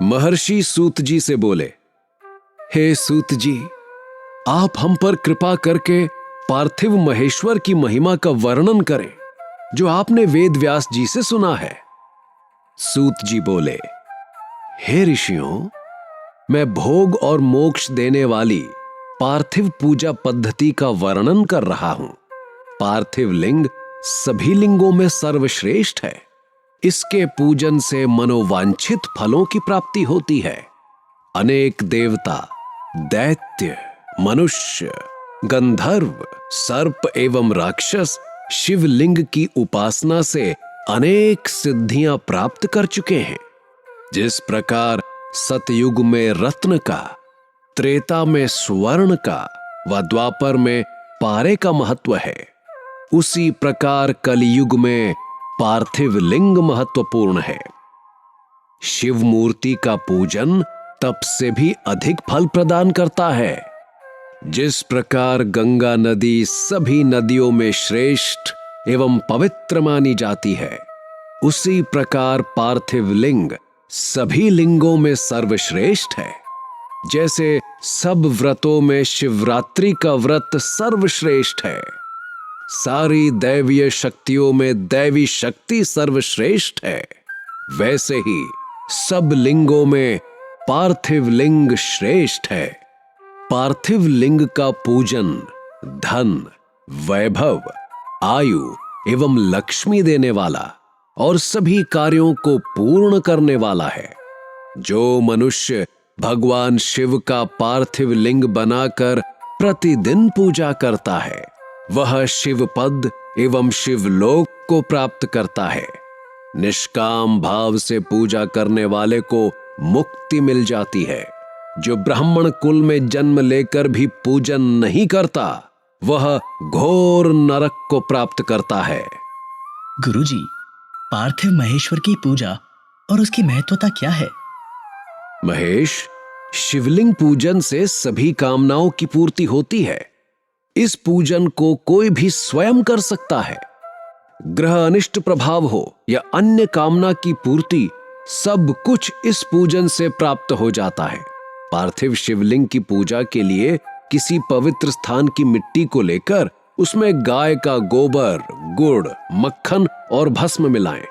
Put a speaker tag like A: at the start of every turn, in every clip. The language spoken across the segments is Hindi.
A: महर्षि सूत जी से बोले, हे सूत जी, आप हम पर कृपा करके पार्थिव महेश्वर की महिमा का वर्णन करें जो आपने वेद व्यास जी से सुना है। सूत जी बोले, हे ऋषियों, मैं भोग और मोक्ष देने वाली पार्थिव पूजा पद्धति का वर्णन कर रहा हूं। पार्थिव लिंग सभी लिंगों में सर्वश्रेष्ठ है। इसके पूजन से मनोवांछित फलों की प्राप्ति होती है। अनेक देवता, दैत्य, मनुष्य, गंधर्व, सर्प एवं राक्षस शिवलिंग की उपासना से अनेक सिद्धियां प्राप्त कर चुके हैं। जिस प्रकार सतयुग में रत्न का, त्रेता में स्वर्ण का व द्वापर में पारे का महत्व है, उसी प्रकार कलियुग में पार्थिव लिंग महत्वपूर्ण है। शिव मूर्ति का पूजन तप से भी अधिक फल प्रदान करता है। जिस प्रकार गंगा नदी सभी नदियों में श्रेष्ठ एवं पवित्र मानी जाती है, उसी प्रकार पार्थिव लिंग सभी लिंगों में सर्वश्रेष्ठ है। जैसे सब व्रतों में शिवरात्रि का व्रत सर्वश्रेष्ठ है, सारी दैवीय शक्तियों में दैवी शक्ति सर्वश्रेष्ठ है, वैसे ही सब लिंगों में पार्थिव लिंग श्रेष्ठ है। पार्थिव लिंग का पूजन धन, वैभव, आयु एवं लक्ष्मी देने वाला और सभी कार्यों को पूर्ण करने वाला है। जो मनुष्य भगवान शिव का पार्थिव लिंग बनाकर प्रतिदिन पूजा करता है, वह शिव पद एवं शिवलोक को प्राप्त करता है। निष्काम भाव से पूजा करने वाले को मुक्ति मिल जाती है। जो ब्राह्मण कुल में जन्म लेकर भी पूजन नहीं करता, वह घोर नरक को प्राप्त करता है।
B: गुरुजी, पार्थिव महेश्वर की पूजा और उसकी महत्वता क्या है?
A: महेश, शिवलिंग पूजन से सभी कामनाओं की पूर्ति होती है। इस पूजन को कोई भी स्वयं कर सकता है। ग्रह अनिष्ट प्रभाव हो या अन्य कामना की पूर्ति, सब कुछ इस पूजन से प्राप्त हो जाता है। पार्थिव शिवलिंग की पूजा के लिए किसी पवित्र स्थान की मिट्टी को लेकर उसमें गाय का गोबर, गुड़, मक्खन और भस्म मिलाएं।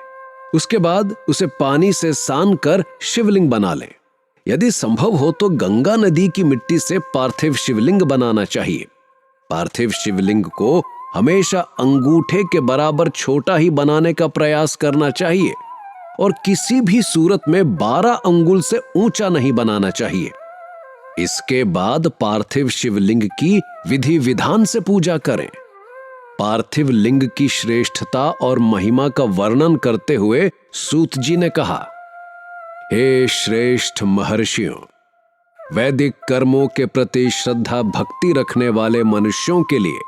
A: उसके बाद उसे पानी से सान कर शिवलिंग बना लें। यदि संभव हो तो गंगा नदी की मिट्टी से पार्थिव शिवलिंग बनाना चाहिए। पार्थिव शिवलिंग को हमेशा अंगूठे के बराबर छोटा ही बनाने का प्रयास करना चाहिए और किसी भी सूरत में 12 अंगुल से ऊंचा नहीं बनाना चाहिए। इसके बाद पार्थिव शिवलिंग की विधि विधान से पूजा करें। पार्थिव लिंग की श्रेष्ठता और महिमा का वर्णन करते हुए सूत जी ने कहा, हे श्रेष्ठ महर्षियों, वैदिक कर्मों के प्रति श्रद्धा भक्ति रखने वाले मनुष्यों के लिए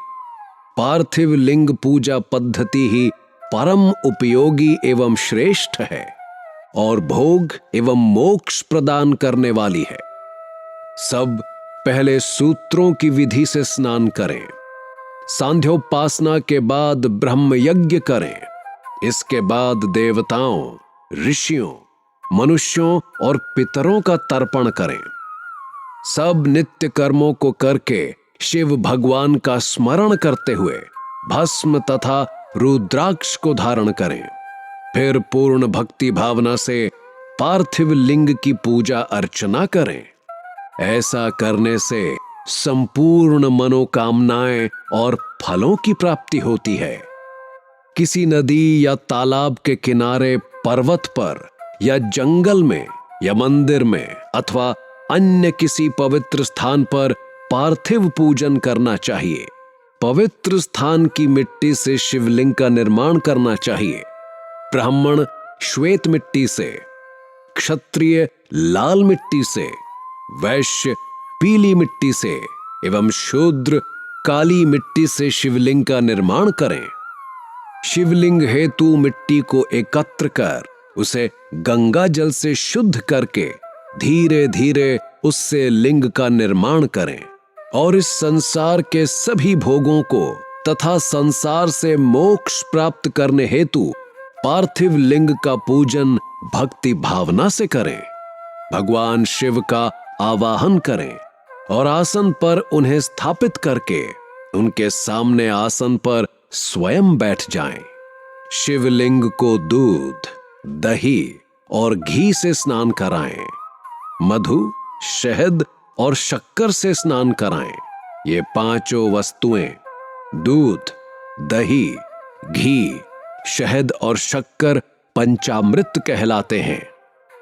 A: पार्थिव लिंग पूजा पद्धति ही परम उपयोगी एवं श्रेष्ठ है और भोग एवं मोक्ष प्रदान करने वाली है। सब पहले सूत्रों की विधि से स्नान करें, सांध्योपासना के बाद ब्रह्म यज्ञ करें, इसके बाद देवताओं, ऋषियों, मनुष्यों और पितरों का तर्पण करें। सब नित्य कर्मों को करके शिव भगवान का स्मरण करते हुए भस्म तथा रुद्राक्ष को धारण करें। फिर पूर्ण भक्ति भावना से पार्थिव लिंग की पूजा अर्चना करें। ऐसा करने से संपूर्ण मनोकामनाएं और फलों की प्राप्ति होती है। किसी नदी या तालाब के किनारे, पर्वत पर या जंगल में या मंदिर में अथवा अन्य किसी पवित्र स्थान पर पार्थिव पूजन करना चाहिए। पवित्र स्थान की मिट्टी से शिवलिंग का निर्माण करना चाहिए। ब्राह्मण श्वेत मिट्टी से, क्षत्रिय लाल मिट्टी से, वैश्य पीली मिट्टी से एवं शूद्र काली मिट्टी से शिवलिंग का निर्माण करें। शिवलिंग हेतु मिट्टी को एकत्र कर उसे गंगा जल से शुद्ध करके धीरे धीरे उससे लिंग का निर्माण करें और इस संसार के सभी भोगों को तथा संसार से मोक्ष प्राप्त करने हेतु पार्थिव लिंग का पूजन भक्ति भावना से करें। भगवान शिव का आवाहन करें और आसन पर उन्हें स्थापित करके उनके सामने आसन पर स्वयं बैठ जाएं। शिवलिंग को दूध, दही और घी से स्नान कराएं। मधु, शहद और शक्कर से स्नान कराएं। ये पांचों वस्तुएं दूध, दही, घी, शहद और शक्कर पंचामृत कहलाते हैं।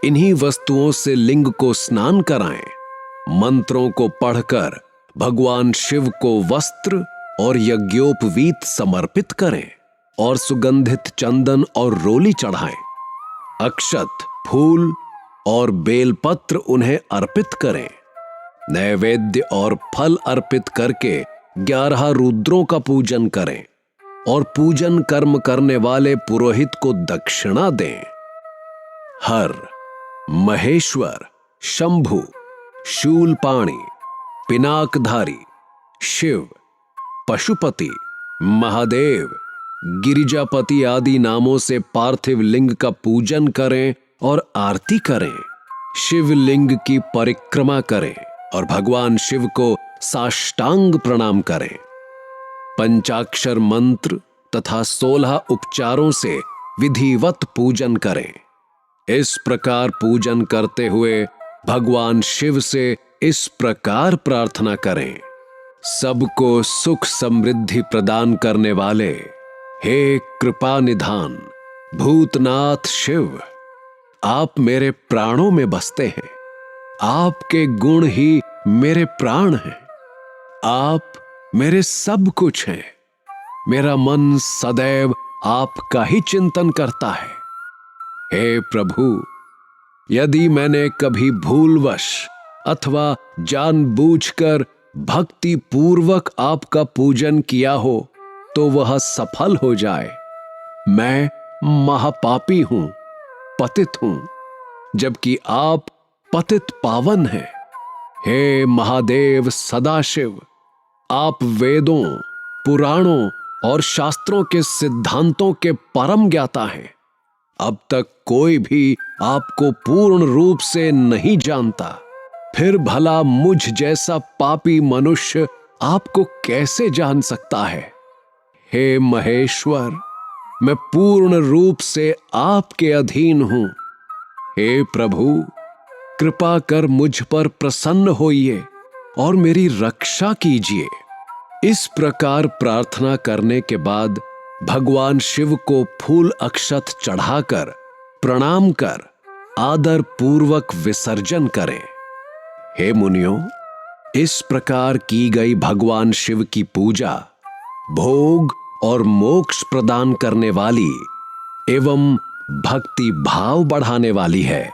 A: इन्हीं वस्तुओं से लिंग को स्नान कराएं। मंत्रों को पढ़कर भगवान शिव को वस्त्र और यज्ञोपवीत समर्पित करें और सुगंधित चंदन और रोली चढ़ाएं। अक्षत, फूल और बेलपत्र उन्हें अर्पित करें। नैवेद्य और फल अर्पित करके 11 रुद्रों का पूजन करें और पूजन कर्म करने वाले पुरोहित को दक्षिणा दें। हर, महेश्वर, शंभु, शूलपाणी, पिनाकधारी, शिव, पशुपति, महादेव, गिरिजापति आदि नामों से पार्थिव लिंग का पूजन करें और आरती करें। शिवलिंग की परिक्रमा करें और भगवान शिव को साष्टांग प्रणाम करें। पंचाक्षर मंत्र तथा 16 उपचारों से विधिवत पूजन करें। इस प्रकार पूजन करते हुए भगवान शिव से इस प्रकार प्रार्थना करें। सबको सुख समृद्धि प्रदान करने वाले हे कृपा निधान भूतनाथ शिव, आप मेरे प्राणों में बसते हैं। आपके गुण ही मेरे प्राण हैं। आप मेरे सब कुछ हैं। मेरा मन सदैव आपका ही चिंतन करता है। हे प्रभु, यदि मैंने कभी भूलवश अथवा जानबूझकर भक्ति पूर्वक आपका पूजन किया हो तो वह सफल हो जाए। मैं महापापी हूं, पतित हूं, जबकि आप पतित पावन हैं। हे महादेव सदाशिव, आप वेदों, पुराणों और शास्त्रों के सिद्धांतों के परम ज्ञाता हैं। अब तक कोई भी आपको पूर्ण रूप से नहीं जानता, फिर भला मुझ जैसा पापी मनुष्य आपको कैसे जान सकता है। हे महेश्वर, मैं पूर्ण रूप से आपके अधीन हूं। हे प्रभु, कृपा कर मुझ पर प्रसन्न होइए और मेरी रक्षा कीजिए। इस प्रकार प्रार्थना करने के बाद भगवान शिव को फूल अक्षत चढ़ाकर प्रणाम कर आदर पूर्वक विसर्जन करें। हे मुनियों, इस प्रकार की गई भगवान शिव की पूजा भोग और मोक्ष प्रदान करने वाली एवं भक्ति भाव बढ़ाने वाली है।